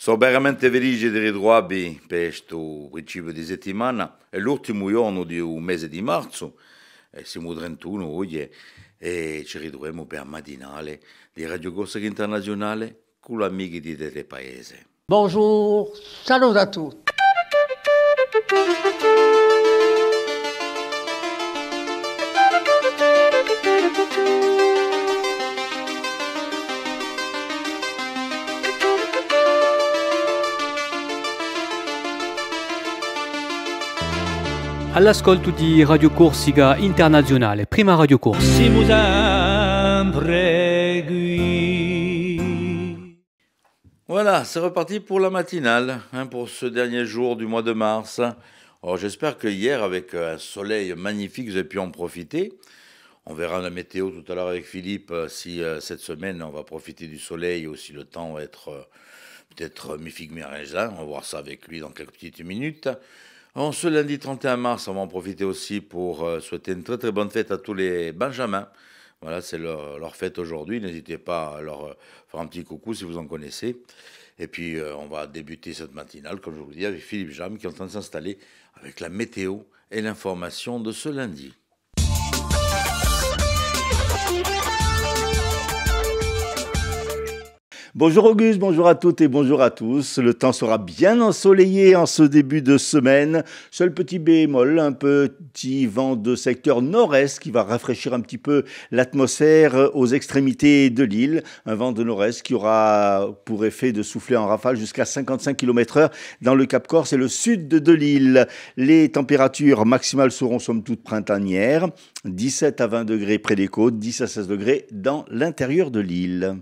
Sono veramente felice di ritrovarvi per questo principio di settimana. È l'ultimo giorno di un mese di marzo, siamo 31 oggi e ci ritroviamo per la mattinale di Radio Corsica Internazionale con gli amici di Tele Paese. Bonjour, salut à tous. All'ascolto di Radio Corsica Internazionale, prima Radio Corsica. Siamo sempre qui. Voilà, c'est reparti pour la matinale, pour ce dernier jour du mois de mars. Alors, j'espère que hier, avec un soleil magnifique, vous avez pu en profiter. On verra la météo tout à l'heure avec Philippe, si cette semaine on va profiter du soleil ou si le temps va être peut-être mi-figue mi-raisin. On va voir ça avec lui dans quelques petites minutes. Alors, ce lundi 31 mars, on va en profiter aussi pour souhaiter une très très bonne fête à tous les Benjamins. Voilà, c'est leur fête aujourd'hui. N'hésitez pas à leur faire un petit coucou si vous en connaissez. Et puis, on va débuter cette matinale, comme je vous le dis, avec Philippe Jam qui est en train de s'installer avec la météo et l'information de ce lundi. Bonjour Auguste, bonjour à toutes et bonjour à tous. Le temps sera bien ensoleillé en ce début de semaine. Seul petit bémol, un petit vent de secteur nord-est qui va rafraîchir un petit peu l'atmosphère aux extrémités de l'île. Un vent de nord-est qui aura pour effet de souffler en rafale jusqu'à 55 km/h dans le Cap Corse et le sud de l'île. Les températures maximales seront somme toute printanières. 17 à 20 degrés près des côtes, 10 à 16 degrés dans l'intérieur de l'île.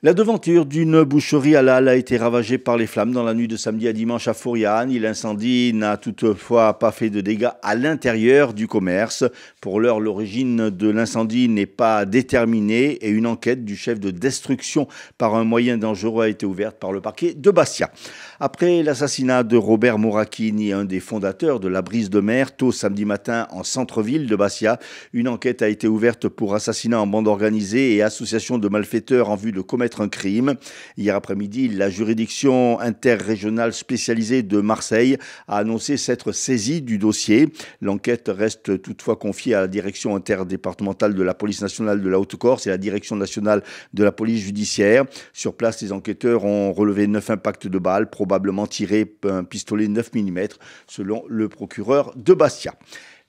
La devanture d'une boucherie halal a été ravagée par les flammes dans la nuit de samedi à dimanche à Fouriane. L'incendie n'a toutefois pas fait de dégâts à l'intérieur du commerce. Pour l'heure, l'origine de l'incendie n'est pas déterminée et une enquête du chef de destruction par un moyen dangereux a été ouverte par le parquet de Bastia. Après l'assassinat de Robert Moracchini, un des fondateurs de la Brise de Mer, tôt samedi matin en centre-ville de Bastia, une enquête a été ouverte pour assassinat en bande organisée et association de malfaiteurs en vue de commettre un crime. Hier après-midi, la juridiction interrégionale spécialisée de Marseille a annoncé s'être saisie du dossier. L'enquête reste toutefois confiée à la direction interdépartementale de la police nationale de la Haute-Corse et à la direction nationale de la police judiciaire. Sur place, les enquêteurs ont relevé 9 impacts de balles, probablement tirés un pistolet 9 mm, selon le procureur de Bastia.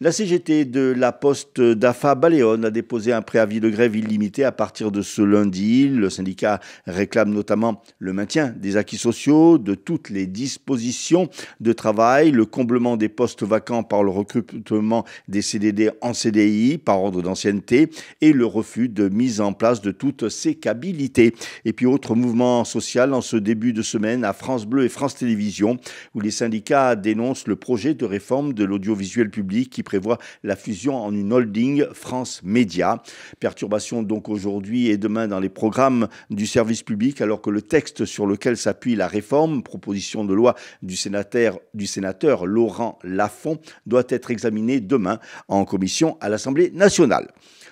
La CGT de la Poste d'Afa Baléone a déposé un préavis de grève illimité à partir de ce lundi. Le syndicat réclame notamment le maintien des acquis sociaux, de toutes les dispositions de travail, le comblement des postes vacants par le recrutement des CDD en CDI par ordre d'ancienneté et le refus de mise en place de toutes ces sécabilités. Et puis autre mouvement social en ce début de semaine à France Bleu et France Télévisions où les syndicats dénoncent le projet de réforme de l'audiovisuel public qui prévoit la fusion en une holding France Média. Perturbation donc aujourd'hui et demain dans les programmes du service public alors que le texte sur lequel s'appuie la réforme, proposition de loi du sénateur Laurent Lafont, doit être examiné demain en commission à l'Assemblée nationale.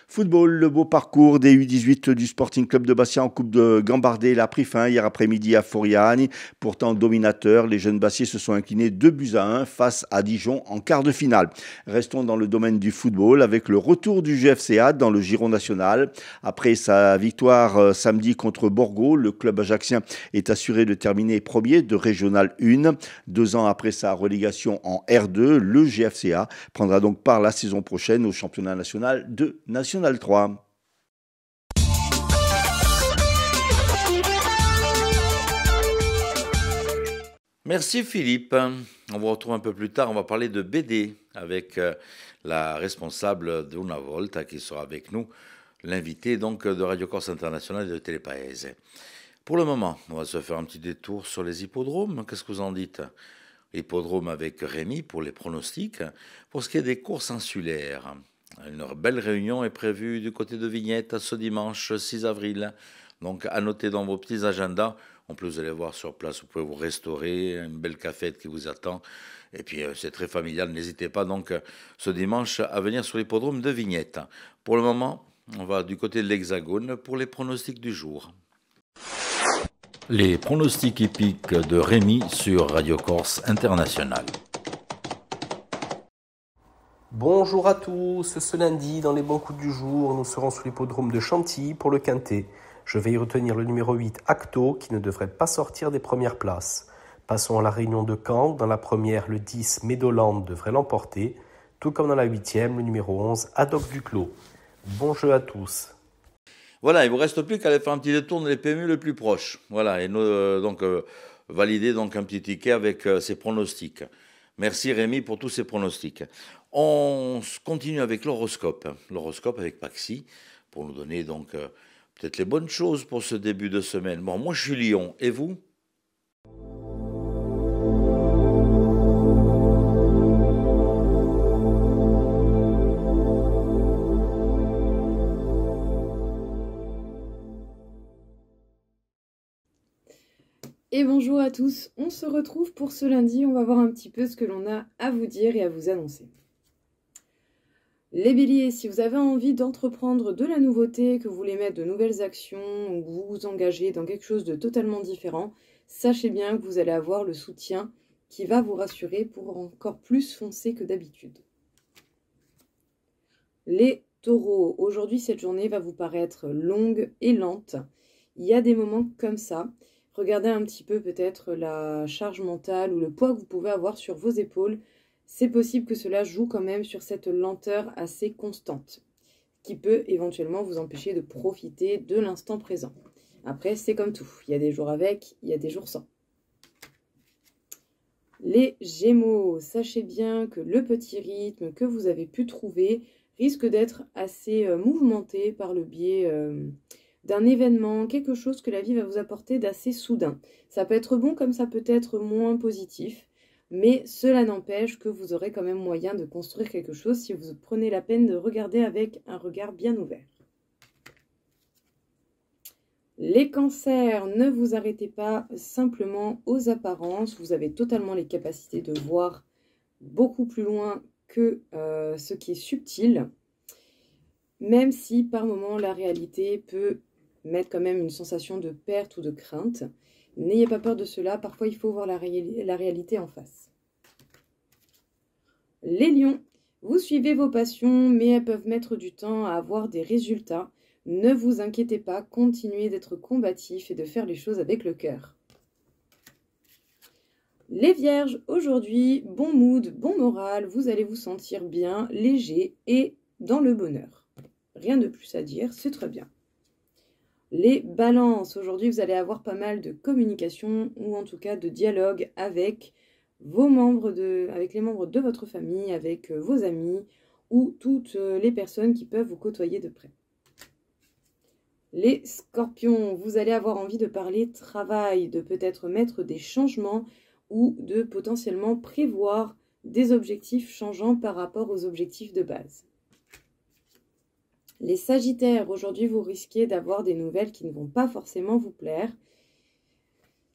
Football, le beau parcours des U18 du Sporting Club de Bastia en Coupe de Gambardella a pris fin hier après-midi à Fouriane. Pourtant dominateur, les jeunes Bastiais se sont inclinés 2-1 face à Dijon en quart de finale. Restons dans le domaine du football avec le retour du GFCA dans le giron national. Après sa victoire samedi contre Borgo, le club ajaxien est assuré de terminer premier de Régional 1. 2 ans après sa relégation en R2, le GFCA prendra donc part la saison prochaine au championnat national de National 3. Merci Philippe. On vous retrouve un peu plus tard. On va parler de BD avec la responsable d'Una Volta qui sera avec nous, l'invité donc de Radio Corse Internationale et de Tele Paese. Pour le moment, on va se faire un petit détour sur les hippodromes. Qu'est-ce que vous en dites ? Hippodrome avec Rémi pour les pronostics. Pour ce qui est des courses insulaires, une belle réunion est prévue du côté de Vignette ce dimanche 6 avril. Donc à noter dans vos petits agendas, En plus, vous allez voir sur place, vous pouvez vous restaurer, une belle cafette qui vous attend. Et puis, c'est très familial. N'hésitez pas donc ce dimanche à venir sur l'hippodrome de Vignette. Pour le moment, on va du côté de l'Hexagone pour les pronostics du jour. Les pronostics hippiques de Rémi sur Radio Corse International. Bonjour à tous, ce lundi dans les bons coups du jour, nous serons sur l'hippodrome de Chantilly pour le Quintet. Je vais y retenir le numéro 8 Acto qui ne devrait pas sortir des premières places. Passons à la réunion de Caen, dans la première le 10 Meadowland devrait l'emporter, tout comme dans la 8e le numéro 11 Haddock Duclos. Bon jeu à tous. Voilà, il ne vous reste plus qu'à aller faire un petit détour dans les PMU le plus proche. Voilà, et valider donc un petit ticket avec ces pronostics. Merci Rémi pour tous ces pronostics. On continue avec l'horoscope. L'horoscope avec Paxi pour nous donner donc peut-être les bonnes choses pour ce début de semaine. Bon, moi je suis Lion, et vous ? Et bonjour à tous, on se retrouve pour ce lundi, on va voir un petit peu ce que l'on a à vous dire et à vous annoncer. Les béliers, si vous avez envie d'entreprendre de la nouveauté, que vous voulez mettre de nouvelles actions, ou que vous vous engagez dans quelque chose de totalement différent, sachez bien que vous allez avoir le soutien qui va vous rassurer pour encore plus foncer que d'habitude. Les taureaux, aujourd'hui cette journée va vous paraître longue et lente. Il y a des moments comme ça. Regardez un petit peu peut-être la charge mentale ou le poids que vous pouvez avoir sur vos épaules. C'est possible que cela joue quand même sur cette lenteur assez constante, qui peut éventuellement vous empêcher de profiter de l'instant présent. Après, c'est comme tout. Il y a des jours avec, il y a des jours sans. Les Gémeaux, sachez bien que le petit rythme que vous avez pu trouver risque d'être assez mouvementé par le biais d'un événement, quelque chose que la vie va vous apporter d'assez soudain. Ça peut être bon comme ça peut être moins positif, mais cela n'empêche que vous aurez quand même moyen de construire quelque chose si vous prenez la peine de regarder avec un regard bien ouvert. Les cancers, ne vous arrêtez pas simplement aux apparences, vous avez totalement les capacités de voir beaucoup plus loin que ce qui est subtil, même si par moment la réalité peut mettre quand même une sensation de perte ou de crainte. N'ayez pas peur de cela, parfois il faut voir la réalité en face. Les lions, vous suivez vos passions, mais elles peuvent mettre du temps à avoir des résultats. Ne vous inquiétez pas, continuez d'être combatif et de faire les choses avec le cœur. Les vierges, aujourd'hui, bon mood, bon moral, vous allez vous sentir bien, léger et dans le bonheur. Rien de plus à dire, c'est très bien. Les balances, aujourd'hui vous allez avoir pas mal de communication ou en tout cas de dialogue avec les membres de votre famille, avec vos amis ou toutes les personnes qui peuvent vous côtoyer de près. Les scorpions, vous allez avoir envie de parler travail, de peut-être mettre des changements ou de potentiellement prévoir des objectifs changeants par rapport aux objectifs de base. Les sagittaires, aujourd'hui vous risquez d'avoir des nouvelles qui ne vont pas forcément vous plaire.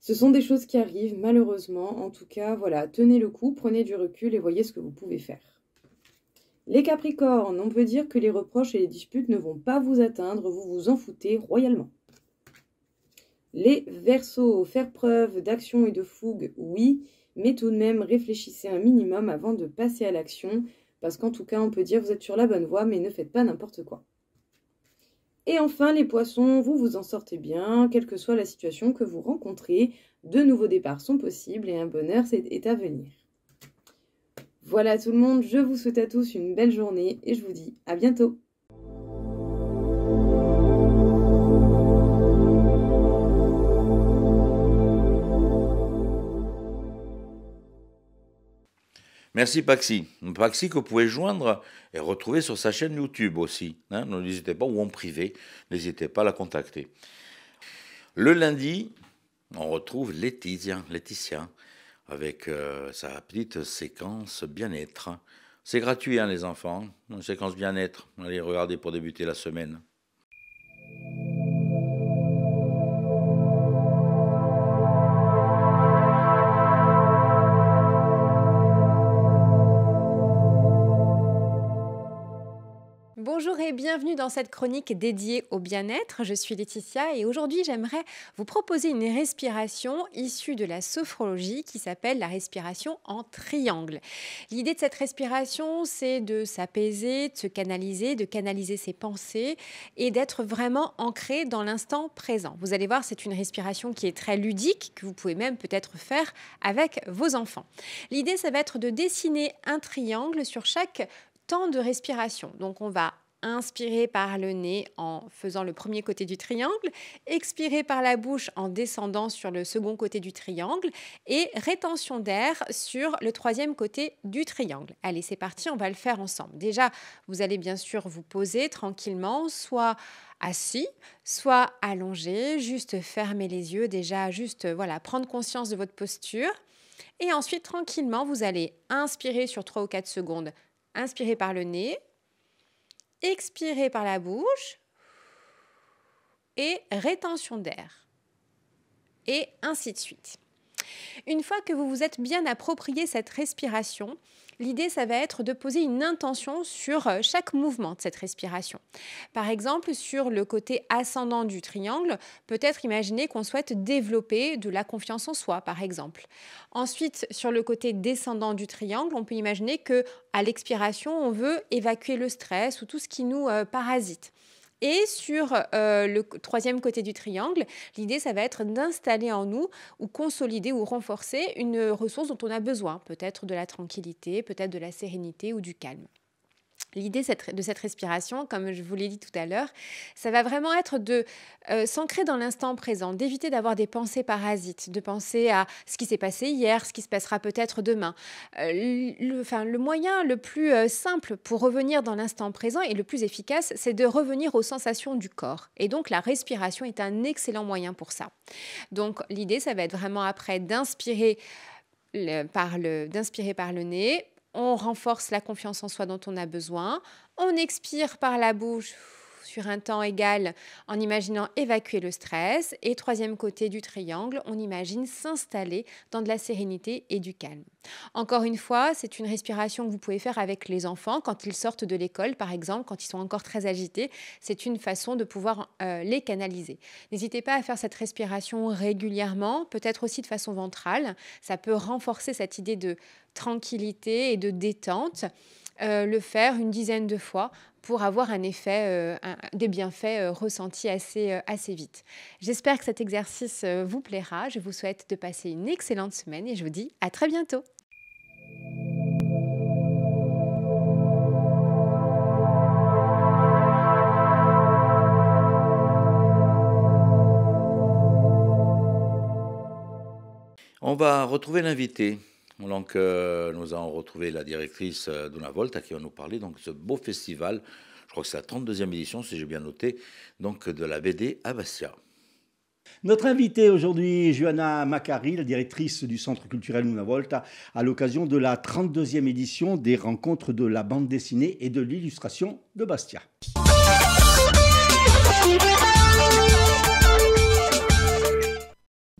Ce sont des choses qui arrivent malheureusement, en tout cas voilà, tenez le coup, prenez du recul et voyez ce que vous pouvez faire. Les capricornes, on peut dire que les reproches et les disputes ne vont pas vous atteindre, vous vous en foutez royalement. Les verseaux, faire preuve d'action et de fougue, oui, mais tout de même réfléchissez un minimum avant de passer à l'action, parce qu'en tout cas on peut dire que vous êtes sur la bonne voie, mais ne faites pas n'importe quoi. Et enfin, les poissons, vous vous en sortez bien, quelle que soit la situation que vous rencontrez. De nouveaux départs sont possibles et un bonheur est à venir. Voilà tout le monde, je vous souhaite à tous une belle journée et je vous dis à bientôt. Merci Paxi. Paxi que vous pouvez joindre et retrouver sur sa chaîne YouTube aussi. N'hésitez pas, ou en privé, n'hésitez pas à la contacter. Le lundi, on retrouve Laetitia avec sa petite séquence bien-être. C'est gratuit les enfants, une séquence bien-être. Allez regarder pour débuter la semaine. bienvenue dans cette chronique dédiée au bien-être. Je suis Laetitia et aujourd'hui j'aimerais vous proposer une respiration issue de la sophrologie qui s'appelle la respiration en triangle. L'idée de cette respiration, c'est de s'apaiser, de canaliser ses pensées et d'être vraiment ancré dans l'instant présent. Vous allez voir, c'est une respiration qui est très ludique, que vous pouvez même peut-être faire avec vos enfants. L'idée, ça va être de dessiner un triangle sur chaque temps de respiration. Donc, on va inspirer par le nez en faisant le premier côté du triangle, expirer par la bouche en descendant sur le second côté du triangle et rétention d'air sur le troisième côté du triangle. Allez, c'est parti, on va le faire ensemble. Déjà, vous allez bien sûr vous poser tranquillement, soit assis, soit allongé, juste fermer les yeux, déjà juste prendre conscience de votre posture. Et ensuite, tranquillement, vous allez inspirer sur 3 ou 4 secondes, inspirer par le nez, expirer par la bouche et rétention d'air. Et ainsi de suite. Une fois que vous vous êtes bien approprié cette respiration, l'idée, ça va être de poser une intention sur chaque mouvement de cette respiration. Par exemple, sur le côté ascendant du triangle, peut-être imaginer qu'on souhaite développer de la confiance en soi, par exemple. Ensuite, sur le côté descendant du triangle, on peut imaginer qu'à l'expiration, on veut évacuer le stress ou tout ce qui nous parasite. Et sur le troisième côté du triangle, l'idée, ça va être d'installer en nous ou consolider ou renforcer une ressource dont on a besoin, peut-être de la tranquillité, peut-être de la sérénité ou du calme. L'idée de cette respiration, comme je vous l'ai dit tout à l'heure, ça va vraiment être de s'ancrer dans l'instant présent, d'éviter d'avoir des pensées parasites, de penser à ce qui s'est passé hier, ce qui se passera peut-être demain. Le moyen le plus simple pour revenir dans l'instant présent et le plus efficace, c'est de revenir aux sensations du corps. Et donc, la respiration est un excellent moyen pour ça. Donc, l'idée, ça va être vraiment après d'inspirer par le nez. On renforce la confiance en soi dont on a besoin. On expire par la bouche sur un temps égal en imaginant évacuer le stress. Et troisième côté du triangle, on imagine s'installer dans de la sérénité et du calme. Encore une fois, c'est une respiration que vous pouvez faire avec les enfants quand ils sortent de l'école, par exemple, quand ils sont encore très agités. C'est une façon de pouvoir les canaliser. N'hésitez pas à faire cette respiration régulièrement, peut-être aussi de façon ventrale. Ça peut renforcer cette idée de tranquillité et de détente. Le faire une dizaine de fois pour avoir un effet, des bienfaits ressentis assez vite. J'espère que cet exercice vous plaira. Je vous souhaite de passer une excellente semaine et je vous dis à très bientôt. On va retrouver l'invité. Donc, nous allons retrouver la directrice Duna Volta qui va nous parler donc, de ce beau festival. Je crois que c'est la 32e édition, si j'ai bien noté, donc de la BD à Bastia. Notre invitée aujourd'hui, Johanna Macari, la directrice du Centre culturel Duna Volta, à l'occasion de la 32e édition des rencontres de la bande dessinée et de l'illustration de Bastia.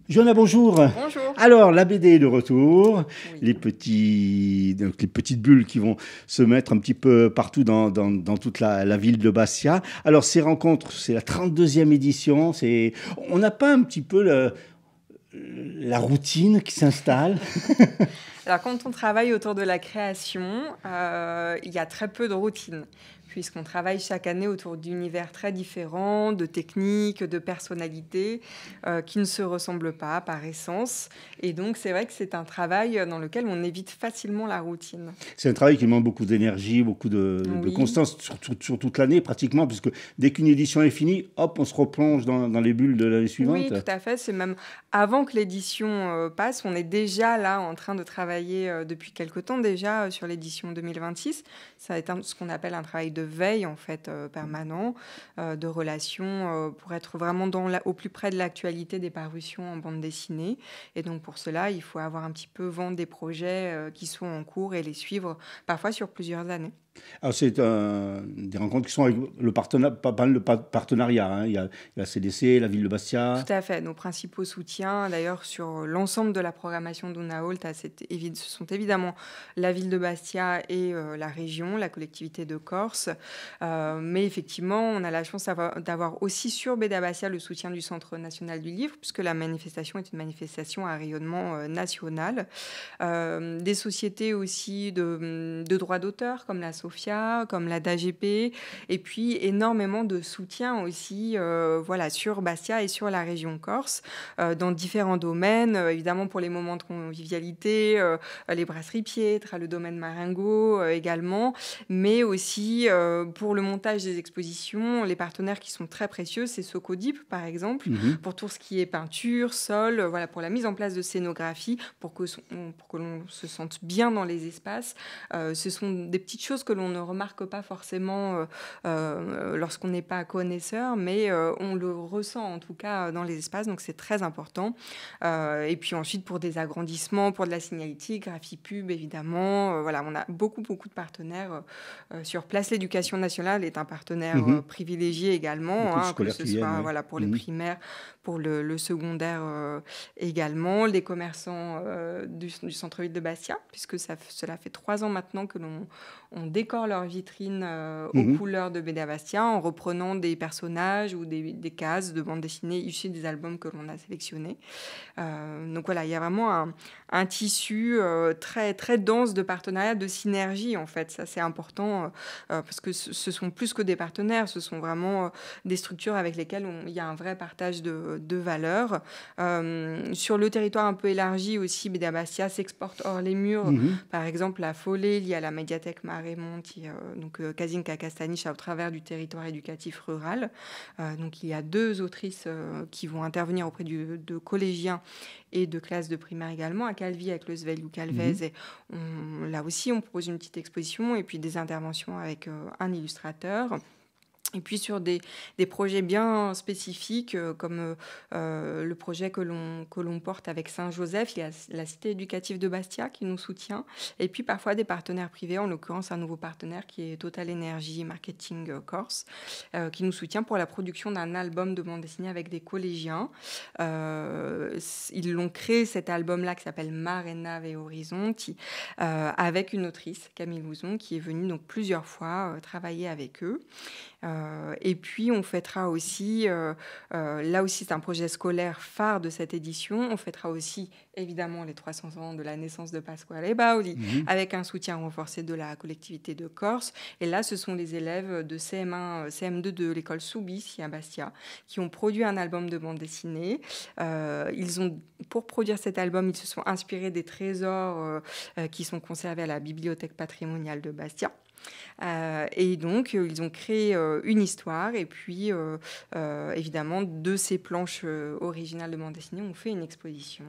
Johanna, bonjour. Bonjour. Alors, la BD est de retour. Oui. Les petites bulles qui vont se mettre un petit peu partout dans toute la ville de Bastia. Alors, ces rencontres, c'est la 32e édition. On n'a pas un petit peu la routine qui s'installe? Alors, quand on travaille autour de la création, il y a très peu de routine, puisqu'on travaille chaque année autour d'univers très différents, de techniques, de personnalités qui ne se ressemblent pas par essence. Et donc, c'est vrai que c'est un travail dans lequel on évite facilement la routine. C'est un travail qui demande beaucoup d'énergie, beaucoup de constance sur toute l'année pratiquement, puisque dès qu'une édition est finie, hop, on se replonge dans les bulles de l'année suivante. Oui, tout à fait. C'est même avant que l'édition passe, on est déjà là en train de travailler depuis quelque temps déjà sur l'édition 2026. Ça va être ce qu'on appelle un travail de veille en fait permanent, de relations pour être vraiment au plus près de l'actualité des parutions en bande dessinée. Et donc pour cela, il faut avoir un petit peu vent des projets qui sont en cours et les suivre parfois sur plusieurs années. Alors, c'est des rencontres qui sont avec pas mal le partenariat. Hein. Il y a la CDC, la ville de Bastia. Tout à fait. Nos principaux soutiens, d'ailleurs, sur l'ensemble de la programmation d'Unault, ce sont évidemment la ville de Bastia et la région, la collectivité de Corse. Mais effectivement, on a la chance d'avoir aussi sur BD Bastia le soutien du Centre national du livre, puisque la manifestation est une manifestation à rayonnement national. Des sociétés aussi de droits d'auteur, comme la SOFIA, comme la DAGP, et puis énormément de soutien aussi sur Bastia et sur la région Corse, dans différents domaines, évidemment pour les moments de convivialité, les brasseries Pietre, le domaine Marengo également, mais aussi pour le montage des expositions, les partenaires qui sont très précieux, c'est Socodip par exemple, pour tout ce qui est peinture, sol, pour la mise en place de scénographie, pour que l'on se sente bien dans les espaces. Ce sont des petites choses que l'on ne remarque pas forcément lorsqu'on n'est pas connaisseur, mais on le ressent en tout cas dans les espaces, donc c'est très important. Et puis ensuite pour des agrandissements, pour de la signalétique, Graphipub évidemment, on a beaucoup de partenaires sur place. L'éducation nationale est un partenaire privilégié également, que ce soit pour les primaires, pour le secondaire également, les commerçants du centre-ville de Bastia, puisque cela fait 3 ans maintenant que on décore leurs vitrines aux couleurs de BD Bastia en reprenant des personnages ou des cases de bande dessinée issues des albums que l'on a sélectionnés. Donc voilà, il y a vraiment un tissu très, très dense de partenariats, de synergie en fait. Ça c'est important parce que ce sont plus que des partenaires, ce sont vraiment des structures avec lesquelles il y a un vrai partage de valeurs. Sur le territoire un peu élargi aussi, BD Bastia s'exporte hors les murs. Par exemple, la Follet, liée à la médiathèque Marémonti, donc Kazinka Castanich, au travers du territoire éducatif rural. Donc il y a 2 autrices qui vont intervenir auprès de collégiens et de classes de primaire également, à Calvi avec le Svelou Calvez. Et là aussi, on propose une petite exposition et puis des interventions avec un illustrateur. Et puis sur des projets bien spécifiques, comme le projet que l'on porte avec Saint-Joseph, il y a la Cité éducative de Bastia qui nous soutient, et puis parfois des partenaires privés, en l'occurrence un nouveau partenaire qui est Total Energy Marketing Corse, qui nous soutient pour la production d'un album de bande dessinée avec des collégiens. Ils l'ont créé, cet album-là, qui s'appelle Marena et Horizonti, avec une autrice, Camille Louzon, qui est venue donc plusieurs fois travailler avec eux. Et puis on fêtera aussi, là aussi c'est un projet scolaire phare de cette édition, on fêtera aussi évidemment les 300 ans de la naissance de Pasquale Ebauli, avec un soutien renforcé de la collectivité de Corse. Et là ce sont les élèves de CM1, CM2 de l'école Soubi, ici à Bastia, qui ont produit un album de bande dessinée. Pour produire cet album, ils se sont inspirés des trésors qui sont conservés à la bibliothèque patrimoniale de Bastia. Et donc, ils ont créé une histoire et puis, évidemment, de ces planches originales de bande dessinée, on fait une exposition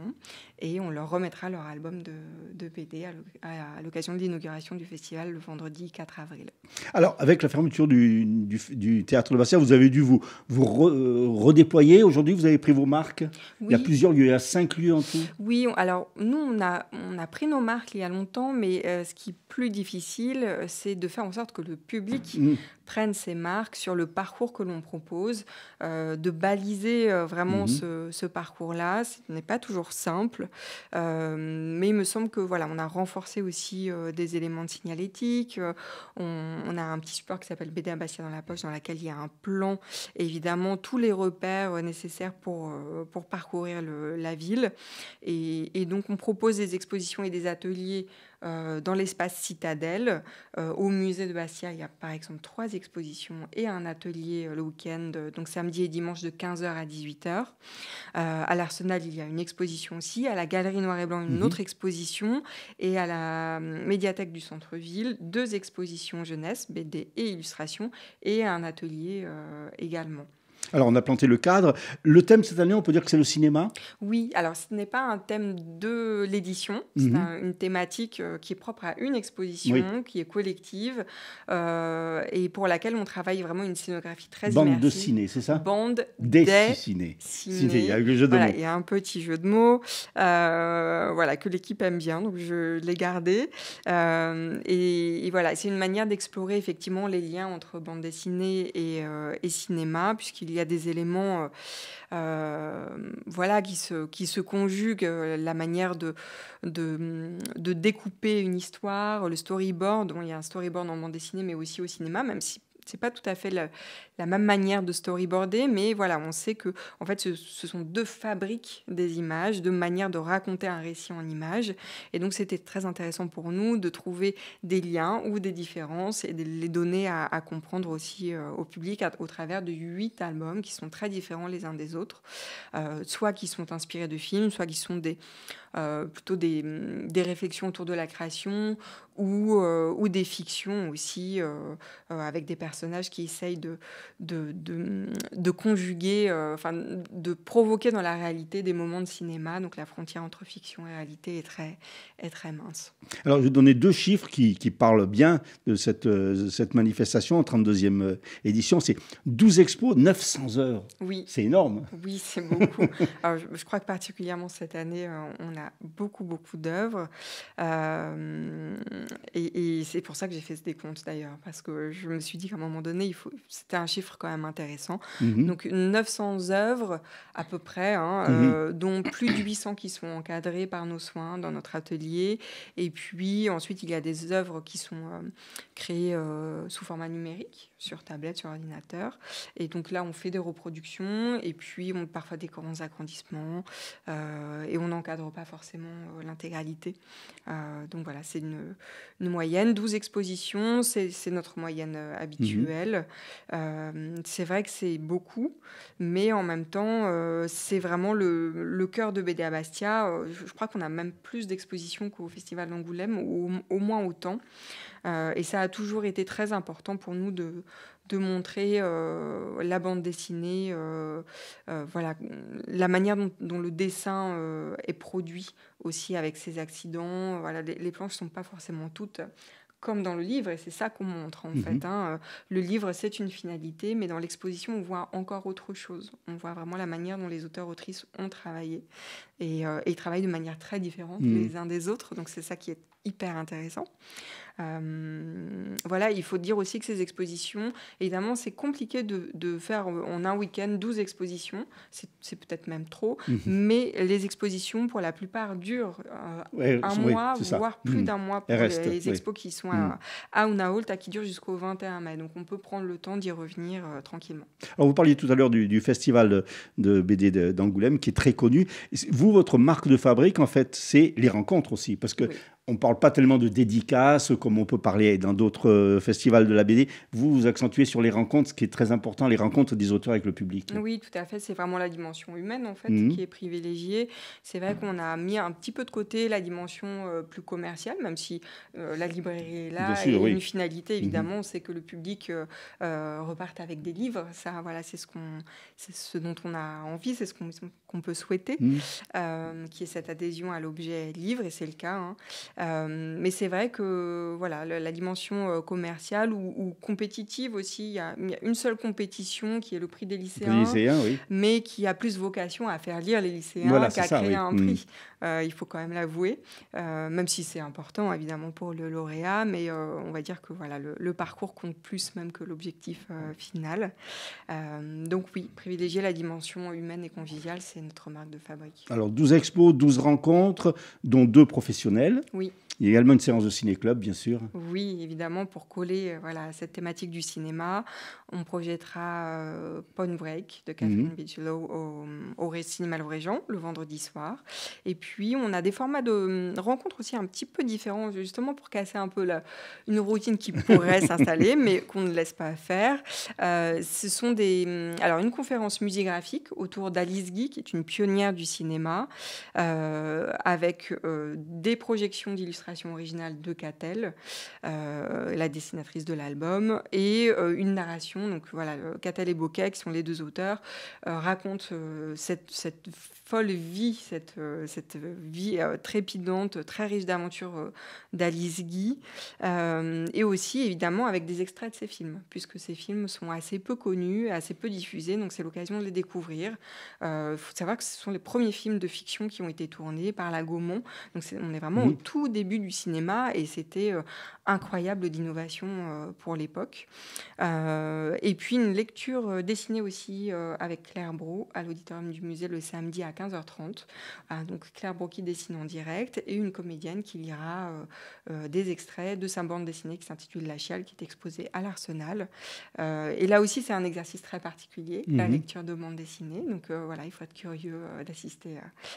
et on leur remettra leur album de BD à l'occasion de l'inauguration du festival le vendredi 4 avril. Alors, avec la fermeture du théâtre de Bastia, vous avez dû vous redéployer. Aujourd'hui, vous avez pris vos marques. Oui. Il y a plusieurs lieux, il y a 5 lieux en tout. Oui, alors nous, on a pris nos marques il y a longtemps, mais ce qui est plus difficile, c'est de faire en sorte que le public prenne ses marques sur le parcours que l'on propose, de baliser vraiment ce parcours-là. Ce n'est pas toujours simple, mais il me semble que on a renforcé aussi des éléments de signalétique. On a un petit support qui s'appelle BD Bastia dans la poche, dans laquelle il y a un plan, et évidemment tous les repères nécessaires pour parcourir la ville. Et donc on propose des expositions et des ateliers dans l'espace Citadelle. Au musée de Bastia, il y a par exemple 3 expositions et un atelier le week-end, donc samedi et dimanche de 15h à 18h. À l'Arsenal, il y a une exposition aussi. À la Galerie Noir et Blanc, une autre exposition. Et à la médiathèque du centre-ville, 2 expositions jeunesse, BD et illustration, et un atelier également. Alors, on a planté le cadre. Le thème cette année, on peut dire que c'est le cinéma? Oui, alors ce n'est pas un thème de l'édition, c'est une thématique qui est propre à une exposition, qui est collective et pour laquelle on travaille vraiment une scénographie très immersive. Bande de ciné, c'est ça? Bande des ciné. Ciné, avec le jeu de mots. Il y a un petit jeu de mots que l'équipe aime bien, donc je l'ai gardé. Et voilà, c'est une manière d'explorer effectivement les liens entre bande dessinée et cinéma, puisqu'il y a des éléments qui se conjuguent, la manière de découper une histoire, le storyboard. Bon, il y a un storyboard en bande dessinée, mais aussi au cinéma, même si c'est pas tout à fait la même manière de storyboarder, mais voilà, on sait que en fait, ce sont deux fabriques des images, deux manières de raconter un récit en images. Et donc, c'était très intéressant pour nous de trouver des liens ou des différences et de les donner à comprendre aussi au public au travers de 8 albums qui sont très différents les uns des autres, soit qui sont inspirés de films, soit qui sont plutôt des réflexions autour de la création ou des fictions aussi, avec des personnages qui essayent de conjuguer, de provoquer dans la réalité des moments de cinéma. Donc la frontière entre fiction et réalité est très mince. Alors je vais donner 2 chiffres qui parlent bien de cette manifestation en 32e édition. C'est 12 expos, 900 œuvres. Oui. C'est énorme. Oui, c'est beaucoup. Alors, je crois que particulièrement cette année, on a beaucoup d'œuvres. Et c'est pour ça que j'ai fait ce décompte d'ailleurs, parce que je me suis dit qu'à un moment donné, c'était un chiffre quand même intéressant. Donc 900 œuvres à peu près, dont plus de 800 qui sont encadrées par nos soins dans notre atelier. Et puis ensuite, il y a des œuvres qui sont créées sous format numérique, sur tablette, sur ordinateur. Et donc là, on fait des reproductions et puis parfois des grands agrandissements et on n'encadre pas forcément l'intégralité. Donc voilà, c'est une moyenne. 12 expositions, c'est notre moyenne habituelle. C'est vrai que c'est beaucoup, mais en même temps, c'est vraiment le cœur de BD à Bastia. Je crois qu'on a même plus d'expositions qu'au Festival d'Angoulême, ou au moins autant. Et ça a toujours été très important pour nous de montrer la bande dessinée, la manière dont le dessin est produit aussi avec ses accidents. Voilà, les planches ne sont pas forcément toutes comme dans le livre, et c'est ça qu'on montre en fait. Le livre, c'est une finalité, mais dans l'exposition, on voit encore autre chose. On voit vraiment la manière dont les auteurs-autrices ont travaillé. Et ils travaillent de manière très différente les uns des autres, donc c'est ça qui est hyper intéressant. Il faut dire aussi que ces expositions, évidemment, c'est compliqué de faire en un week-end 12 expositions, c'est peut-être même trop, mais les expositions, pour la plupart, durent un mois, voire plus d'un mois pour les expos qui sont à Unna-Olt, qui durent jusqu'au 21 mai. Donc, on peut prendre le temps d'y revenir tranquillement. Alors, vous parliez tout à l'heure du festival de BD d'Angoulême, qui est très connu. Vous, votre marque de fabrique, en fait, c'est les rencontres aussi, parce que on ne parle pas tellement de dédicaces comme on peut parler dans d'autres festivals de la BD. Vous accentuez sur les rencontres, ce qui est très important, les rencontres des auteurs avec le public. Oui, tout à fait. C'est vraiment la dimension humaine, en fait, qui est privilégiée. C'est vrai qu'on a mis un petit peu de côté la dimension plus commerciale, même si la librairie est là et une finalité, évidemment. On sait que le public reparte avec des livres. Ça, voilà, c'est ce dont on a envie, c'est ce qu'on peut souhaiter, qui est cette adhésion à l'objet livre, et c'est le cas. Mais c'est vrai que voilà, la dimension commerciale ou compétitive aussi, il y a une seule compétition qui est le prix des lycéens, mais qui a plus vocation à faire lire les lycéens qu'à créer un prix. Il faut quand même l'avouer, même si c'est important évidemment pour le lauréat, mais on va dire que voilà, le parcours compte plus même que l'objectif final. Donc oui, privilégier la dimension humaine et conviviale, c'est notre marque de fabrique. Alors 12 expos, 12 rencontres, dont 2 professionnels. Oui. Il y a également une séance de ciné-club, bien sûr. Oui, évidemment, pour coller à cette thématique du cinéma, on projettera Point Break de Catherine Bigelow au Cinéma Le Régent le vendredi soir. Et puis, on a des formats de rencontres aussi un petit peu différents, justement pour casser un peu une routine qui pourrait s'installer, mais qu'on ne laisse pas faire. Ce sont une conférence muségraphique autour d'Alice Guy, qui est une pionnière du cinéma, avec des projections collection d'illustrations originales de Catel, la dessinatrice de l'album, et une narration. Donc voilà, Catel et Bocquet, qui sont les deux auteurs, racontent cette folle vie, cette vie trépidante, très riche d'aventures d'Alice Guy, et aussi évidemment avec des extraits de ses films, puisque ces films sont assez peu connus, assez peu diffusés, donc c'est l'occasion de les découvrir. Il faut savoir que ce sont les premiers films de fiction qui ont été tournés par la Gaumont, donc on est vraiment au tout début du cinéma, et c'était incroyable d'innovation pour l'époque. Et puis une lecture dessinée aussi avec Claire Brault à l'auditorium du musée le samedi à 15h30. Donc Claire Brault qui dessine en direct, et une comédienne qui lira des extraits de sa bande dessinée qui s'intitule La Chiale, qui est exposée à l'Arsenal. Et là aussi, c'est un exercice très particulier, la lecture de bande dessinée. Donc voilà, il faut être curieux d'assister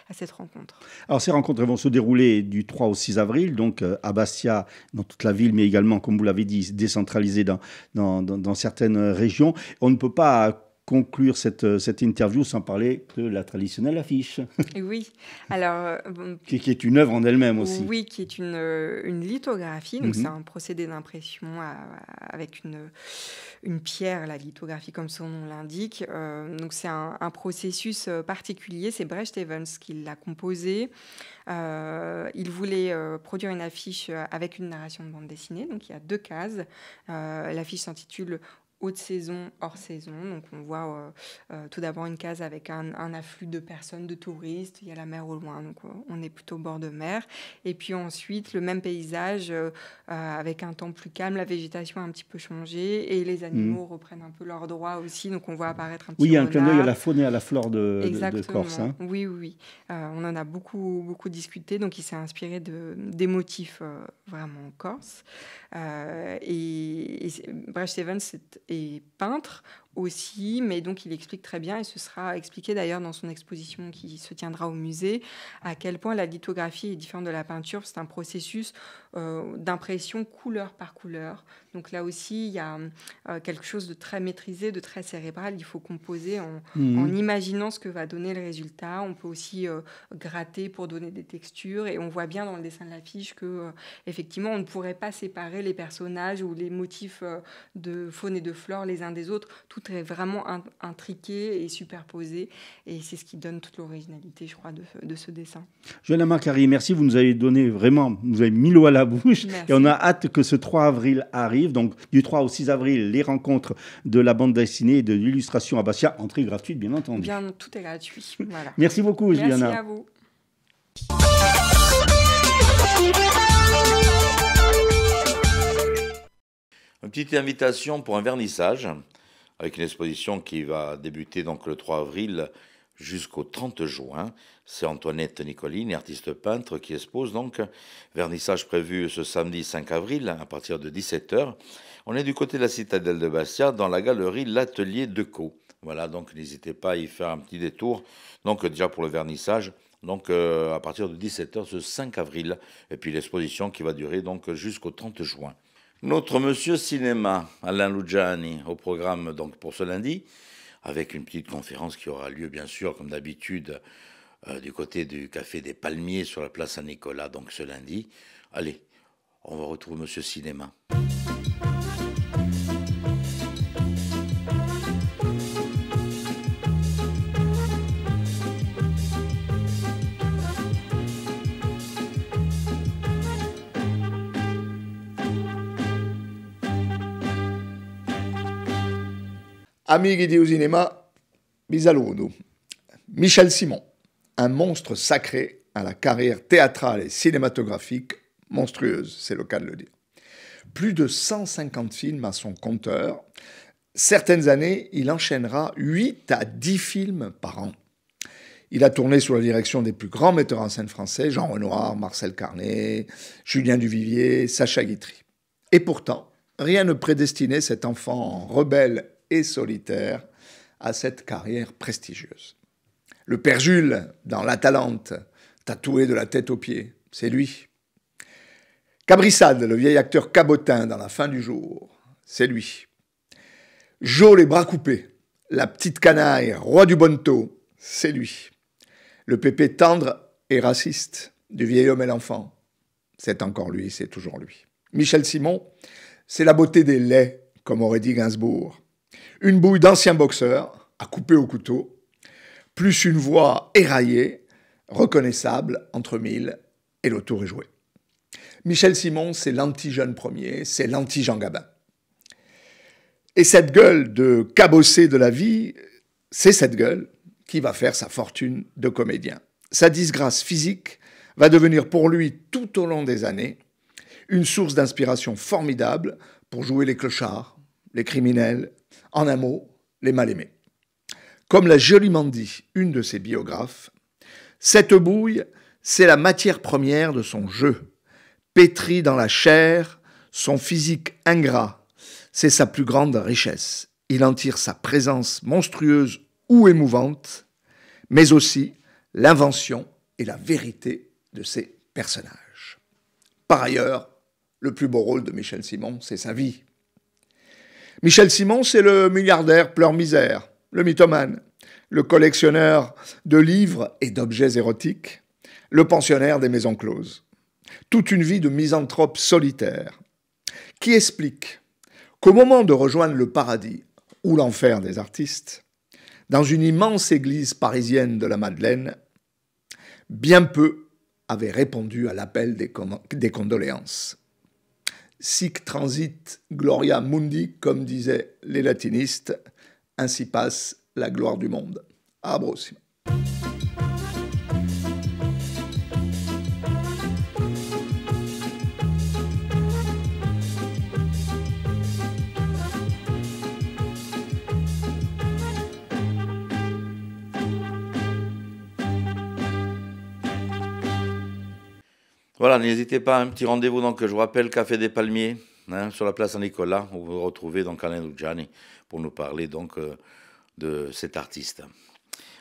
à cette rencontre. Alors ces rencontres vont se dérouler du 3 au 6 avril, donc à Bastia, dans toute la ville, mais également, comme vous l'avez dit, décentralisé dans certaines régions. On ne peut pas conclure cette interview sans parler de la traditionnelle affiche. Oui, alors... qui est une œuvre en elle-même aussi. Oui, qui est une lithographie, donc c'est un procédé d'impression avec une pierre, la lithographie comme son nom l'indique. Donc c'est un processus particulier, c'est Brecht Evans qui l'a composé. Il voulait produire une affiche avec une narration de bande dessinée, donc il y a 2 cases. L'affiche s'intitule haute saison, hors saison. Donc on voit tout d'abord une case avec un afflux de personnes, de touristes. Il y a la mer au loin, donc on est plutôt au bord de mer. Et puis ensuite, le même paysage avec un temps plus calme, la végétation a un petit peu changé et les animaux reprennent un peu leurs droits aussi. Donc on voit apparaître un petit renard. Oui, il y a un clin d'œil à la faune et à la flore de Corse. Hein. Oui. On en a beaucoup discuté. Donc il s'est inspiré des motifs vraiment corses. Et Brecht Evans est peintre aussi, mais donc il explique très bien, et ce sera expliqué d'ailleurs dans son exposition qui se tiendra au musée, à quel point la lithographie est différente de la peinture. C'est un processus d'impression couleur par couleur. Donc là aussi, il y a quelque chose de très maîtrisé, de très cérébral. Il faut composer en imaginant ce que va donner le résultat. On peut aussi gratter pour donner des textures, et on voit bien dans le dessin de l'affiche que effectivement, on ne pourrait pas séparer les personnages ou les motifs de faune et de flore les uns des autres. Tout est vraiment intriqué et superposé, et c'est ce qui donne toute l'originalité, je crois, de ce dessin. Johanna Macari, merci, vous nous avez donné vraiment, vous avez mis l'eau à la bouche. Merci. Et on a hâte que ce 3 avril arrive. Donc du 3 au 6 avril, les rencontres de la bande dessinée et de l'illustration à Bastia, entrée gratuite bien entendu. Bien, tout est gratuit. Voilà. Merci beaucoup, Johanna. Merci à vous. Une petite invitation pour un vernissage avec une exposition qui va débuter donc le 3 avril jusqu'au 30 juin. C'est Antoinette Nicolini, artiste peintre, qui expose donc. Vernissage prévu ce samedi 5 avril à partir de 17h. On est du côté de la citadelle de Bastia, dans la galerie L'Atelier Decaux. Voilà, donc n'hésitez pas à y faire un petit détour. Donc déjà pour le vernissage, donc à partir de 17h ce 5 avril. Et puis l'exposition qui va durer donc jusqu'au 30 juin. Notre monsieur cinéma, Alain Lugiani, au programme donc pour ce lundi, avec une petite conférence qui aura lieu bien sûr comme d'habitude du côté du Café des Palmiers sur la place Saint-Nicolas, donc ce lundi. Allez, on va retrouver monsieur cinéma. Amici di Cinema, vi saluto. Michel Simon, un monstre sacré à la carrière théâtrale et cinématographique monstrueuse, c'est le cas de le dire. Plus de 150 films à son compteur. Certaines années, il enchaînera 8 à 10 films par an. Il a tourné sous la direction des plus grands metteurs en scène français, Jean Renoir, Marcel Carné, Julien Duvivier, Sacha Guitry. Et pourtant, rien ne prédestinait cet enfant rebelle et solitaire à cette carrière prestigieuse. Le père Jules, dans L'Atalante, tatoué de la tête aux pieds, c'est lui. Cabrissade, le vieil acteur cabotin dans La Fin du jour, c'est lui. Jo les bras coupés, la petite canaille, roi du bonneteau, c'est lui. Le pépé tendre et raciste du vieil homme et l'enfant, c'est encore lui, c'est toujours lui. Michel Simon, c'est la beauté des laits, comme aurait dit Gainsbourg. Une bouille d'ancien boxeur, à couper au couteau, plus une voix éraillée, reconnaissable entre mille, et le tour est joué. Michel Simon, c'est l'anti-jeune premier, c'est l'anti-Jean Gabin. Et cette gueule de cabossé de la vie, c'est cette gueule qui va faire sa fortune de comédien. Sa disgrâce physique va devenir pour lui, tout au long des années, une source d'inspiration formidable pour jouer les clochards, les criminels, en un mot, les mal-aimés. Comme l'a joliment dit une de ses biographes, cette bouille, c'est la matière première de son jeu. Pétri dans la chair, son physique ingrat, c'est sa plus grande richesse. Il en tire sa présence monstrueuse ou émouvante, mais aussi l'invention et la vérité de ses personnages. Par ailleurs, le plus beau rôle de Michel Simon, c'est sa vie. Michel Simon, c'est le milliardaire pleure-misère, le mythomane, le collectionneur de livres et d'objets érotiques, le pensionnaire des maisons closes. Toute une vie de misanthrope solitaire, qui explique qu'au moment de rejoindre le paradis ou l'enfer des artistes, dans une immense église parisienne de la Madeleine, bien peu avaient répondu à l'appel des condoléances. Sic transit gloria mundi, comme disaient les latinistes, ainsi passe la gloire du monde. À Brossimo. Voilà, n'hésitez pas, un petit rendez-vous, donc je vous rappelle, Café des Palmiers, sur la place Saint-Nicolas, où vous retrouvez donc Alain Luciani pour nous parler donc de cet artiste.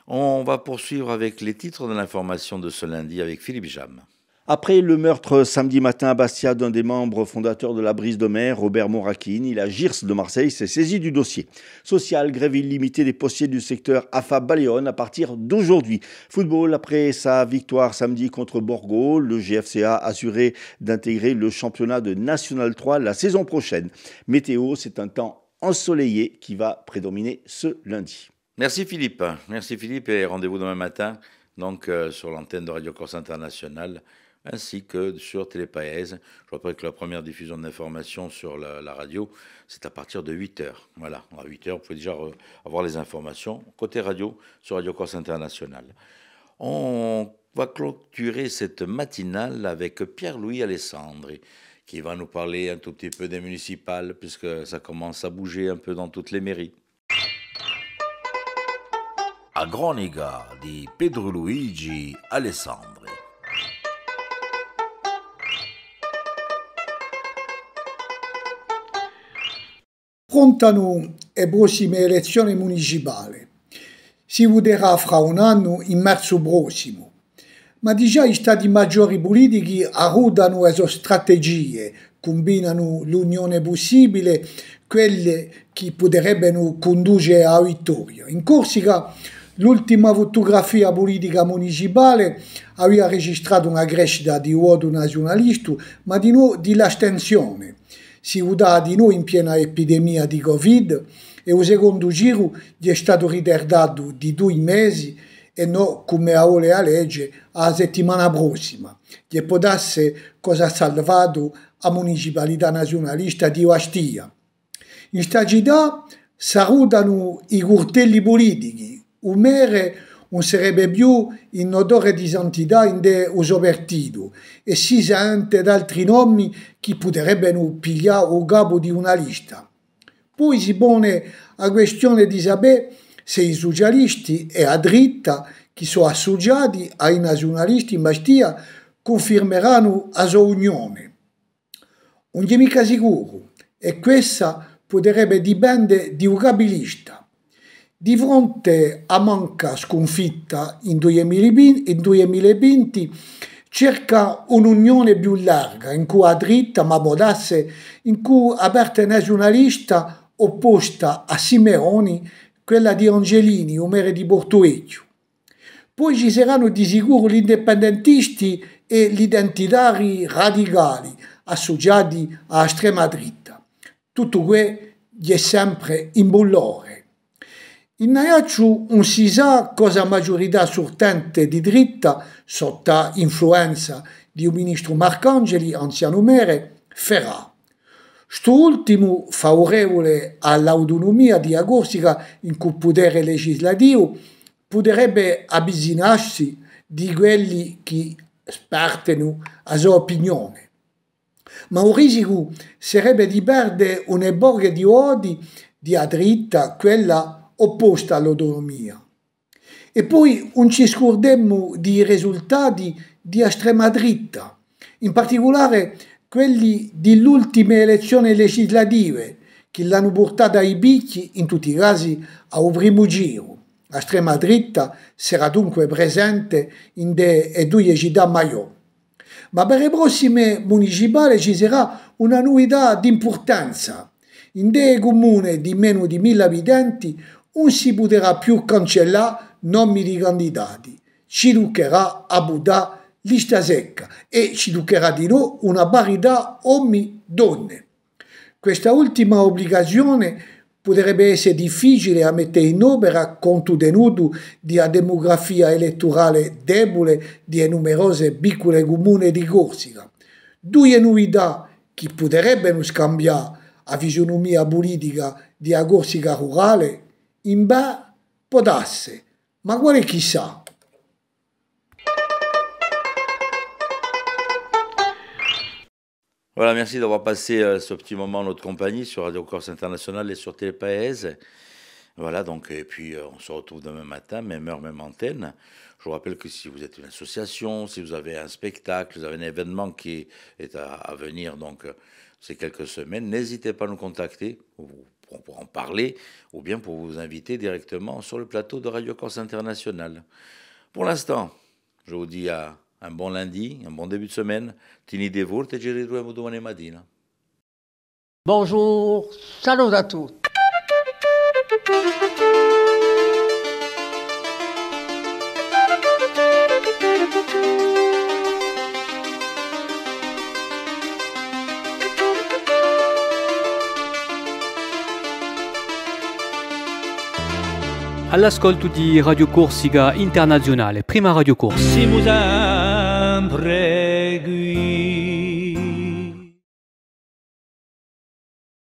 On va poursuivre avec les titres de l'information de ce lundi avec Philippe Jam. Après le meurtre samedi matin à Bastia d'un des membres fondateurs de la Brise de Mer, Robert Morakine, la GIRS de Marseille s'est saisie du dossier. Social, grève illimitée des postiers du secteur AFA-Baléone à partir d'aujourd'hui. Football, après sa victoire samedi contre Borgo, le GFCA a assuré d'intégrer le championnat de National 3 la saison prochaine. Météo, c'est un temps ensoleillé qui va prédominer ce lundi. Merci Philippe et rendez-vous demain matin donc, sur l'antenne de Radio Corse Internationale, ainsi que sur Télépaèse. Je rappelle que la première diffusion d'informations sur la radio, c'est à partir de 8h. Voilà, à 8h, vous pouvez déjà avoir les informations côté radio sur Radio Corse Internationale. On va clôturer cette matinale avec Pierre-Louis Alessandri, qui va nous parler un tout petit peu des municipales, puisque ça commence à bouger un peu dans toutes les mairies. A Gronica di Pedro Luigi Alessandri. Prontano le prossime elezioni municipali. Si voterà fra un anno in marzo prossimo. Ma di già i stati maggiori politici arrudano le sue strategie, combinano l'unione possibile, quelle che potrebbero condurre a vittoria. In Corsica l'ultima fotografia politica municipale aveva registrato una crescita di voto nazionalista, ma di nuovo di l'astensione. Si votava di nuovo in piena epidemia di Covid e il secondo giro è stato ritardato di 2 mesi e non, come vuole la legge, alla settimana prossima. Che potesse cosa ha salvato la municipalità nazionalista di Bastia. In sta città salutano i cartelli politici. Il maire non sarebbe più in odore di santità in il suo partito e si sente altri nomi che potrebbero pigliare il capo di una lista. Poi si pone la questione di sapere se i socialisti e a dritta che sono associati ai nazionalisti in Bastia confermeranno la sua unione. Non è mica sicuro e questa potrebbe dipendere da un capolista. Di fronte a manca sconfitta in 2020 cerca un'unione più larga in cui a dritta, ma podasse, in cui la parte nazionalista opposta a Simeoni, quella di Angelini, o mere di Porto Vecchio. Poi ci saranno di sicuro gli indipendentisti e gli identitari radicali associati a estrema dritta. Tutto questo è sempre in bullore. In Naiacciu non si sa cosa maggiorità sortente di dritta, sotto influenza di un ministro Marcangeli, anziano mere, farà. St'ultimo, favorevole all'autonomia di Corsica in cui potere legislativo, potrebbe avvicinarsi di quelli che spartano a sua opinione. Ma il rischio sarebbe di perdere un'epoca di odi di a dritta, quella opposta all'autonomia. E poi non ci scordiamo di risultati di estrema dritta, in particolare quelli delle ultime elezioni legislative che l'hanno portata ai picchi, in tutti i casi, al primo giro. L'estrema dritta sarà dunque presente in due città maggiori. Ma per le prossime municipali ci sarà una novità di importanza. In dei comuni di meno di 1000 abitanti non si potrà più cancellare nomi di candidati. Ci toccherà a buttare lista secca e ci toccherà di nuovo una parità uomini-donne. Questa ultima obbligazione potrebbe essere difficile a mettere in opera conto tenuto di una demografia elettorale debole di numerose piccole comuni di Corsica. Due novità che potrebbero scambiare la fisionomia politica di una Corsica rurale in bas potasse, ma quale chissà. Voilà, merci d'avoir passé ce petit moment en notre compagnie sur Radio Corse Internationale et sur Télépaèse. Voilà, donc, et puis on se retrouve demain matin, même heure, même antenne. Je vous rappelle que si vous êtes une association, si vous avez un spectacle, vous avez un événement qui est à venir, donc ces quelques semaines, n'hésitez pas à nous contacter pour en parler ou bien pour vous inviter directement sur le plateau de Radio Corse Internationale. Pour l'instant, je vous dis à un bon lundi, un bon début de semaine. Tini Devurt e ci ritroviamo domani mattina. Bonjour, salut à tous. All'ascolto di Radio Corsica Internazionale, prima Radio Corsa. Siamo sempre